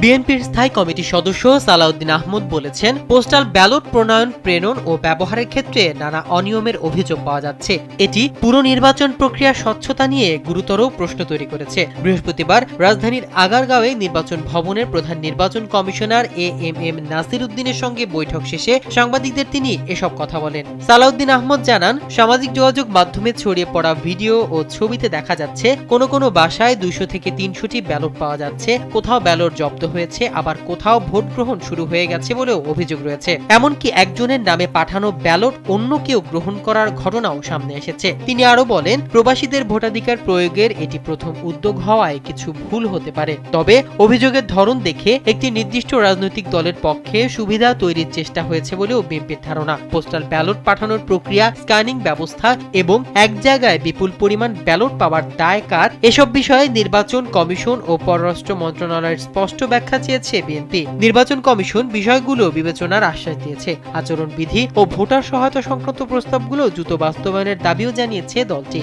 বিএনপির স্থায়ী কমিটির সদস্য সালাউদ্দিন আহমদ বলেছেন, পোস্টাল ব্যালট প্রণয়ন, প্রেরণ ও ব্যবহারের ক্ষেত্রে নানা অনিয়মের অভিযোগ পাওয়া যাচ্ছে। এটি পুরো নির্বাচন প্রক্রিয়ার স্বচ্ছতা নিয়ে গুরুতর প্রশ্ন তৈরি করেছে। বৃহস্পতিবার রাজধানীর আগারগাঁওয়ে নির্বাচন ভবনের প্রধান নির্বাচন কমিশনার এএমএম নাসির উদ্দিনের সঙ্গে বৈঠক শেষে সাংবাদিকদের তিনি এসব কথা বলেন। সালাউদ্দিন আহমদ জানান, সামাজিক যোগাযোগ মাধ্যমে ছড়িয়ে পড়া ভিডিও ও ছবিতে দেখা যাচ্ছে কোনো কোনো বাসায় 200 থেকে 300টি ব্যালট পাওয়া যাচ্ছে, কোথাও ব্যালট জব্দ হয়েছে, আবার কোথাও ভোট গ্রহণ শুরু হয়ে গেছে বলেও অভিযোগ রয়েছে। এমনকি একজনের নামে পাঠানো ব্যালট অন্য কেউ গ্রহণ করার ঘটনাও সামনে এসেছে। তিনি আরো বলেন, প্রবাসীদের ভোটাধিকার প্রয়োগের এটি প্রথম উদ্যোগ হওয়ায় কিছু ভুল হতে পারে। তবে অভিযোগের ধরন দেখে একটি নির্দিষ্ট রাজনৈতিক দলের পক্ষে সুবিধা তৈরির চেষ্টা হয়েছে বলেও বিএনপির ধারণা। পোস্টাল ব্যালট পাঠানোর প্রক্রিয়া, স্ক্যানিং ব্যবস্থা এবং এক জায়গায় বিপুল পরিমাণ ব্যালট পাওয়ার দায় কার, এসব বিষয়ে নির্বাচন কমিশন ও পররাষ্ট্র মন্ত্রণালয়ের স্পষ্ট ব্যাখ্যা চেয়েছে বিএনপি। নির্বাচন কমিশন বিষয়গুলো বিবেচনার আশ্বাস দিয়েছে। আচরণবিধি ও ভোটার সহায়তা সংক্রান্ত প্রস্তাবগুলো দ্রুত বাস্তবায়নের দাবিও জানিয়েছে দলটি।